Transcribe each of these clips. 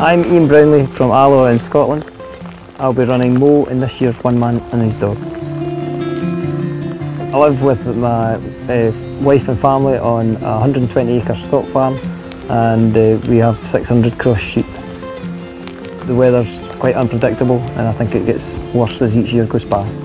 I'm Ian Brownlie from Alloa in Scotland. I'll be running Mo in this year's One Man and His Dog. I live with my wife and family on a 120-acre stock farm, and we have 600 cross sheep. The weather's quite unpredictable, and I think it gets worse as each year goes past.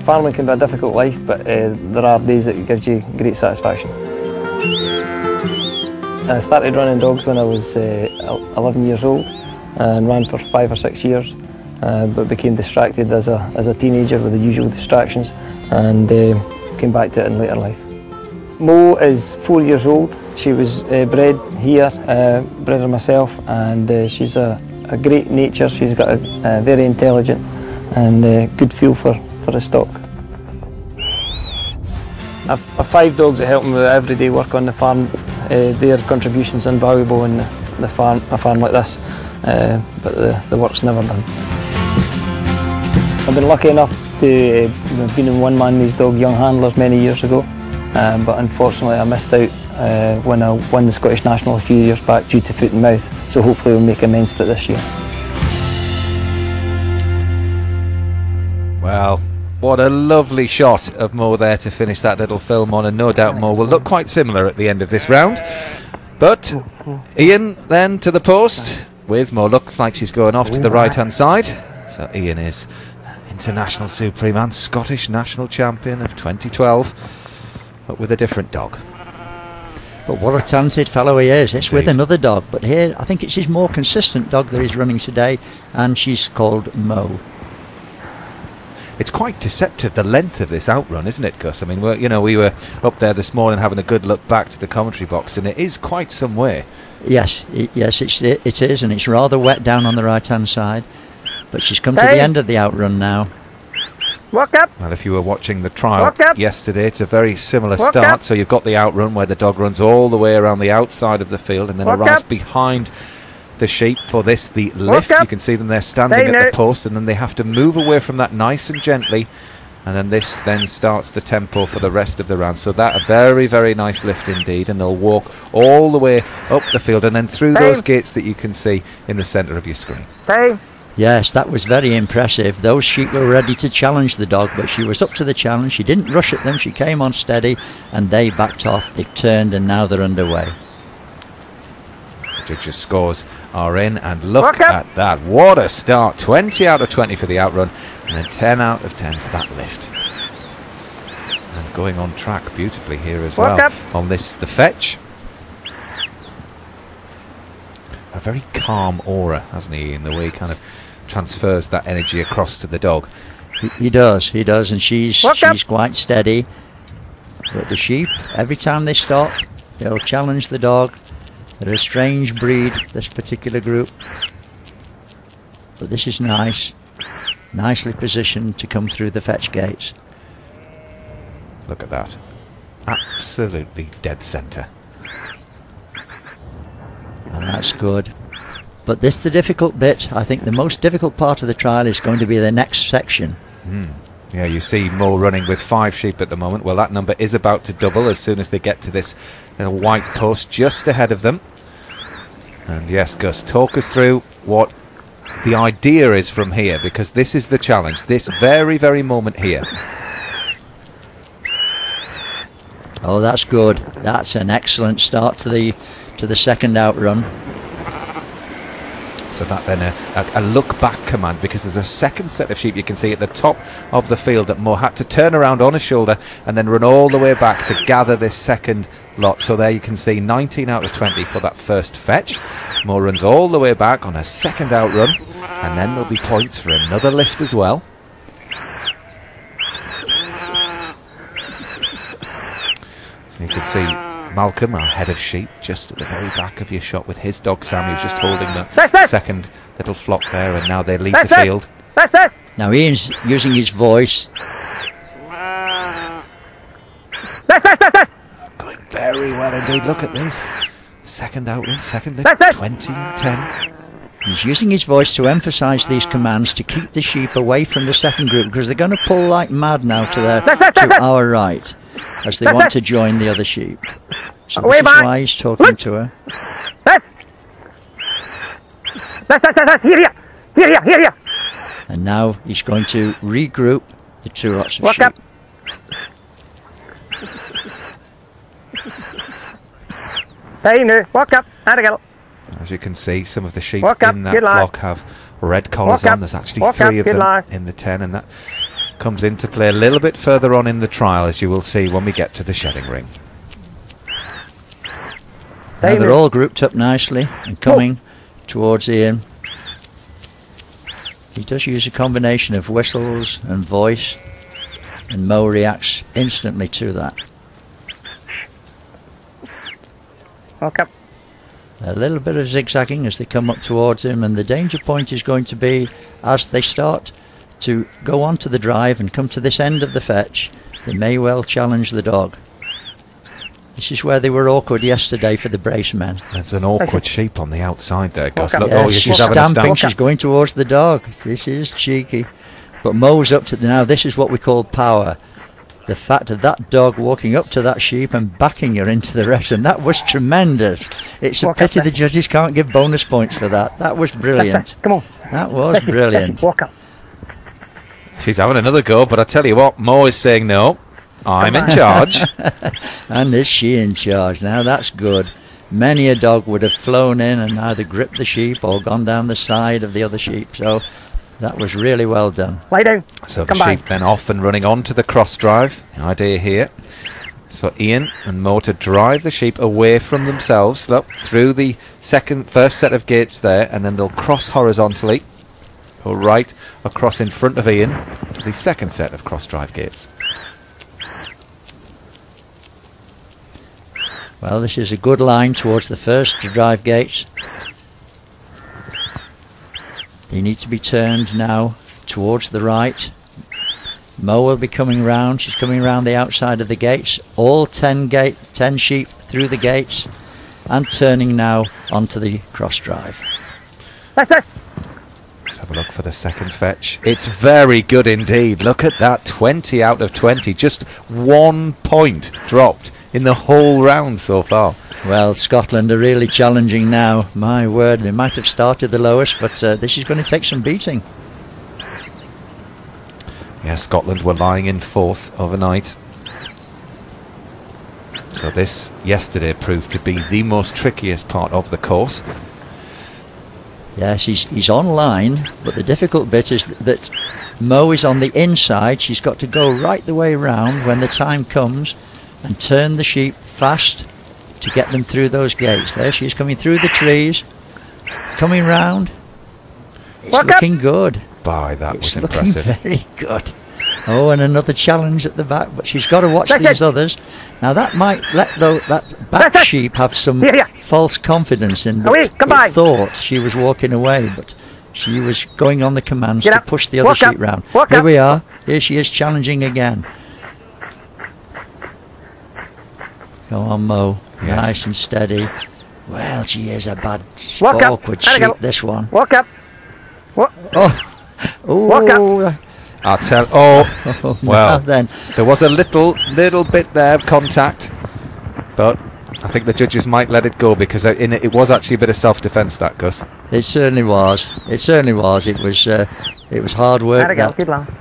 Farming can be a difficult life, but there are days that it gives you great satisfaction. I started running dogs when I was 11 years old and ran for 5 or 6 years, but became distracted as a teenager with the usual distractions, and came back to it in later life. Mo is 4 years old. She was bred here, bred her myself, and she's a great nature. She's got a very intelligent and good feel for the stock. I've 5 dogs that help me with everyday work on the farm. Their contribution's invaluable in a farm like this, but the work's never done. I've been lucky enough to have been in One Man and His Dog Young Handlers many years ago, but unfortunately I missed out when I won the Scottish National a few years back due to foot and mouth, so hopefully we'll make amends for it this year. Well, what a lovely shot of Mo there to finish that little film on, and no doubt Mo will look quite similar at the end of this round. But Ian then to the post with Mo. Looks like she's going off to the right hand side. So Ian is International Supreme and Scottish National Champion of 2012, but with a different dog. But what a talented fellow he is. It's Indeed. with another dog, but here I think it's his more consistent dog that he's running today, and she's called Mo. It's quite deceptive, the length of this outrun, isn't it, Gus? I mean, we were up there this morning having a good look back to the commentary box, and it is quite some way. Yes, it is, and it's rather wet down on the right-hand side. But she's come to the end of the outrun now. Walk up. Well, if you were watching the trial yesterday, it's a very similar start. So you've got the outrun where the dog runs all the way around the outside of the field and then arrives behind the sheep for the lift. You can see them there standing at the post, and then they have to move away from that nice and gently, and then this then starts the tempo for the rest of the round. So that a very, very nice lift indeed, and they'll walk all the way up the field and then through those gates that you can see in the centre of your screen. Yes, that was very impressive. Those sheep were ready to challenge the dog, but she was up to the challenge. She didn't rush at them, she came on steady, and they backed off. They've turned, and now they're underway. Judges' scores are in, and look at that. What a start. 20 out of 20 for the outrun, and then 10 out of 10 for that lift. And going on track beautifully here as well on this, the fetch. A very calm aura, hasn't he, in the way he kind of transfers that energy across to the dog. He does, and she's quite steady. But the sheep, every time they stop, they'll challenge the dog. They're a strange breed, this particular group, but this is nice, nicely positioned to come through the fetch gates. Look at that, absolutely dead centre. And that's good. But this the difficult bit. I think the most difficult part of the trial is going to be the next section. Yeah, you see Mo running with 5 sheep at the moment. Well, that number is about to double as soon as they get to this white post just ahead of them. And yes, Gus, talk us through what the idea is from here, because this is the challenge, this very, very moment here. Oh, that's good. That's an excellent start to the second outrun. So that then a look back command, because there's a second set of sheep you can see at the top of the field that Mo had to turn around on his shoulder and then run all the way back to gather this second lot. So there you can see 19 out of 20 for that first fetch. Mo runs all the way back on a second outrun, and then there'll be points for another lift as well. So you can see Malcolm, our head of sheep, just at the very back of your shot with his dog Sam, who's just holding the second little flock there, and now they leave the field. Now Ian's using his voice. Going very well indeed, look at this. Second outrun, second lift, 20 and 10. He's using his voice to emphasise these commands to keep the sheep away from the second group, because they're going to pull like mad now to our right, as they want to join the other sheep. So this is why he's talking to her. Here. And now he's going to regroup the two lots of Walk sheep. up. Hey, no, walk up. As you can see, some of the sheep Walk up, in that good lad. flock have red collars Walk on. up. There's actually Walk 3 up, of good them lad. in the 10, and that comes into play a little bit further on in the trial, as you will see when we get to the shedding ring. Now they're all grouped up nicely and coming towards Ian. He does use a combination of whistles and voice, and Mo reacts instantly to that. Walk up. A little bit of zigzagging as they come up towards him, and the danger point is going to be as they start to go onto the drive and come to this end of the fetch, they may well challenge the dog. This is where they were awkward yesterday for the brace men. There's an awkward sheep on the outside there, Gus. Walk Look, up. oh, Yes, she's she's having a stamping, stamp. she's going towards the dog. This is cheeky. But Mo's up to now. This is what we call power. The fact of that dog walking up to that sheep and backing her into the rest, and that was tremendous. It's a Walk up pity the there. judges can't give bonus points for that. That was brilliant. Come on. That was brilliant. Walk up. She's having another go, but I tell you what, Mo is saying no. I'm in charge. And is she in charge? Now that's good. Many a dog would have flown in and either gripped the sheep or gone down the side of the other sheep. So that was really well done. Lie down. So the Come sheep then off and running onto the cross drive. The idea here is for Ian and Mo to drive the sheep away from themselves, look, through the first set of gates there, and then they'll cross horizontally, go right across in front of Ian to the second set of cross drive gates. Well, this is a good line towards the first drive gates. They need to be turned now towards the right. Mo will be coming round. She's coming round the outside of the gates. All 10 sheep through the gates and turning now onto the cross drive. Let's Let's have a look for the second fetch. It's very good indeed. Look at that, 20 out of 20. Just 1 point dropped in the whole round so far. Well, Scotland are really challenging now. My word, they might have started the lowest, but this is going to take some beating. Yeah, Scotland were lying in 4th overnight. So this yesterday proved to be the most trickiest part of the course. Yes, he's online, but the difficult bit is that Mo is on the inside. She's got to go right the way round when the time comes and turn the sheep fast to get them through those gates. There she is coming through the trees, coming round. It's looking good. By that It's was looking impressive. very good. Oh, and another challenge at the back, but she's got to watch these others. Now that might let that back sheep have some false confidence in that it thought she was walking away, but she was going on the commands to push the other sheep round. Here we are. Here she is challenging again. Go on, Mo. Yes. Nice and steady. Well, she is a bad, awkward sheep, this one. Walk up. Oh, Walk up. I'll tell. Oh, well, then there was a little bit there of contact, but I think the judges might let it go because in it was actually a bit of self-defence, that, Gus. it certainly was. It certainly was. It was hard work.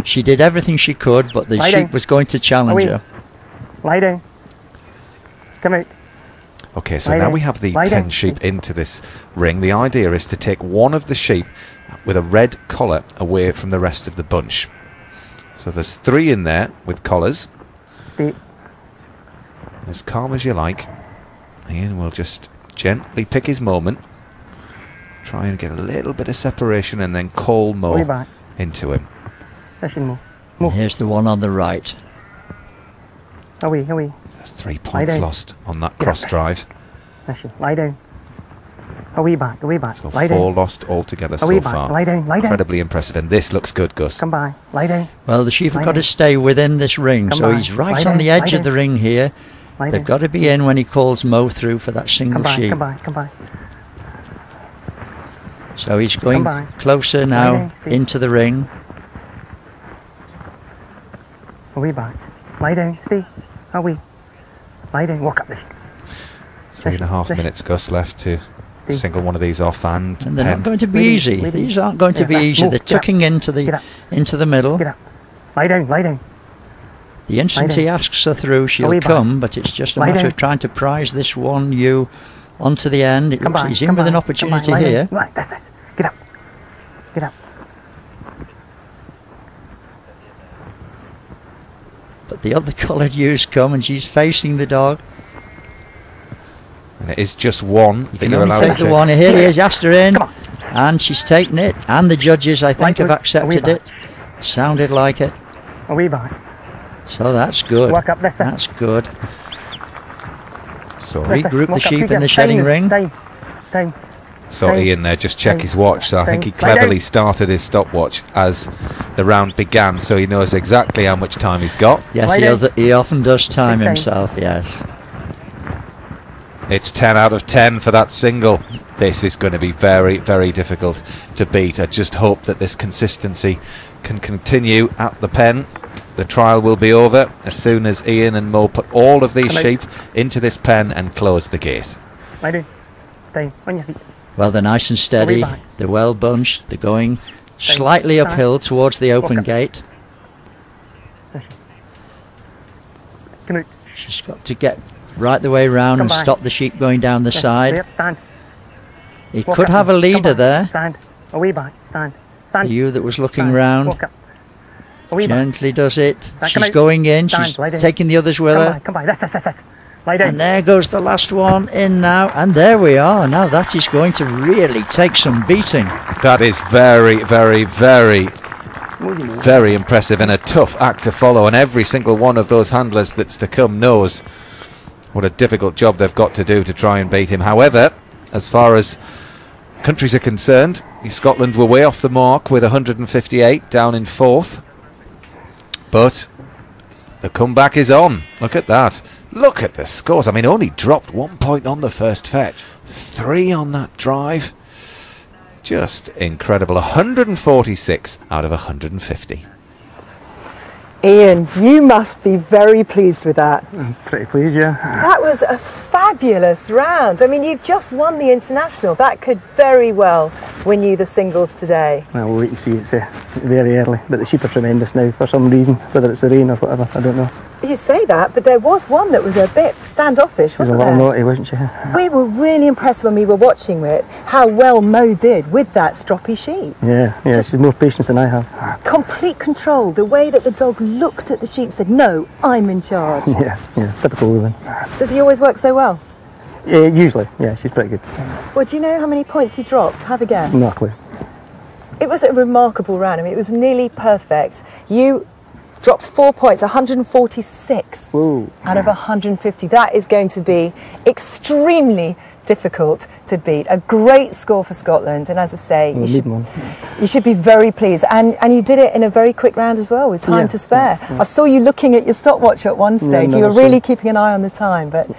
She did everything she could, but the sheep was going to challenge her. Lie down. Come out. Okay, so now we have the 10 sheep into this ring. The idea is to take one of the sheep with a red collar away from the rest of the bunch. So there's 3 in there with collars. As calm as you like. Ian will just gently pick his moment. Try and get a little bit of separation and then call Mo into him. And here's the one on the right. Away. There's 3 points lost on that cross drive. Lie down. Away back. So 4 lost altogether so far. Lie down. Incredibly impressive, and this looks good, Gus. Come by. Lie down. Well, the sheep have got to stay within this ring, so he's right on the edge of the ring here. They've got to be in when he calls Mo through for that single sheep. Come by. So he's going closer now into the ring. Away back. Lie down. Stay. Away. Lie down. Walk up this. 3.5 minutes, Gus, left to single one of these off, and they're not going to be easy. These aren't going to be easy. They're tucking into the middle. Get up. Lie down, lie down. The instant he asks her through, she'll come, but it's just a matter of trying to prise this one ewe onto the end. It looks he's in with an opportunity here. Right, that's this. Get up. Get up. But the other collared ewes come, and she's facing the dog. And it is just one that you're allowed to take. The one. Here he is, asked her in, and she's taken it. And the judges, I think, have accepted it. Sounded like it. A wee back. So that's good. Walk up this. That's good. So regroup the sheep in the shedding ring. Down. So Ian there just check his watch. So I think he cleverly started his stopwatch as the round began, so he knows exactly how much time he's got. Yes, he often does time himself. Yes. It's 10 out of 10 for that single. This is going to be very, very difficult to beat. I just hope that this consistency can continue at the pen. The trial will be over as soon as Ian and Mo put all of these sheep into this pen and close the gate. Down on your feet. Well, they're nice and steady. They're well bunched. They're going slightly uphill towards the open gate. She's got to get right the way round and stop the sheep going down the side. He could have a leader there. Stand. A wee back. Stand. The ewe that was looking round. Gently does it. She's going in. She's taking the others with her. Come by. This. Lie down. And there goes the last one in now. And there we are. Now that is going to really take some beating. That is very, very, very, very impressive and a tough act to follow. And every single one of those handlers that's to come knows what a difficult job they've got to do to try and beat him. However, as far as countries are concerned, Scotland were way off the mark with 158 down in fourth. But the comeback is on. Look at that. Look at the scores. I mean, only dropped 1 point on the first fetch. 3 on that drive. Just incredible. 146 out of 150. Ian, you must be very pleased with that. I'm pretty pleased, yeah. That was a fabulous round. I mean, you've just won the international. That could very well win you the singles today. Well, we'll wait and see. It's very early, but the sheep are tremendous now for some reason, whether it's the rain or whatever, I don't know. You say that, but there was one that was a bit standoffish, wasn't there? She was a little naughty, wasn't she? We were really impressed when we were watching it, how well Mo did with that stroppy sheep. Yeah, she's more patience than I have. Complete control, the way that the dog looked at the sheep, said, no, I'm in charge. Yeah, typical woman. Does he always work so well? Usually, yeah, she's pretty good. Well, do you know how many points you dropped? Have a guess. No clue. It was a remarkable round. I mean, it was nearly perfect. You dropped 4 points, 146 out of 150. That is going to be extremely difficult to beat. A great score for Scotland, and as I say, you should be very pleased. And you did it in a very quick round as well, with time to spare. I saw you looking at your stopwatch at one stage. You were really keeping an eye on the time, but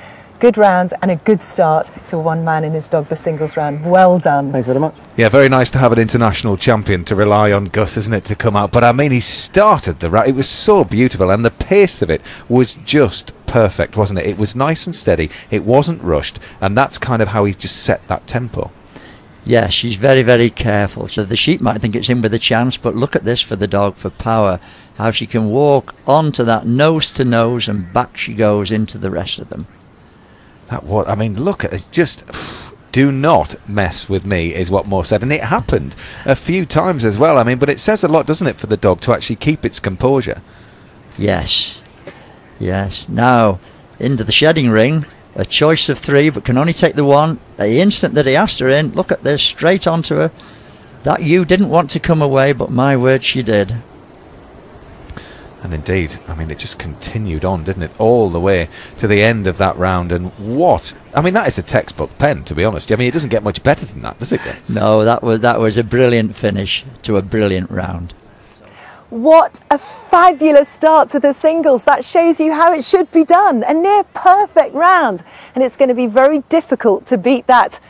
good round and a good start to one man and his dog, the singles round. Well done. Thanks very much. Yeah, very nice to have an international champion to rely on, Gus, isn't it, to come out? But I mean, he started the round. It was so beautiful, and the pace of it was just perfect, wasn't it? It was nice and steady. It wasn't rushed, and that's kind of how he just set that tempo. Yeah, she's very, very careful. So the sheep might think it's in with a chance, but look at this for the dog, for power. How she can walk onto that nose to nose, and back she goes into the rest of them. I mean, look at it. Just do not mess with me, is what Mo said. And it happened a few times as well. I mean, but it says a lot, doesn't it, for the dog to actually keep its composure? Yes. Now, into the shedding ring. A choice of 3, but can only take the one. The instant that he asked her in, look at this, straight onto her. That ewe didn't want to come away, but my word, she did. And indeed, I mean, it just continued on, didn't it, all the way to the end of that round. And I mean, that is a textbook pen, to be honest. I mean, it doesn't get much better than that, does it? No, that was a brilliant finish to a brilliant round. What a fabulous start to the singles. That shows you how it should be done. A near perfect round. And it's going to be very difficult to beat that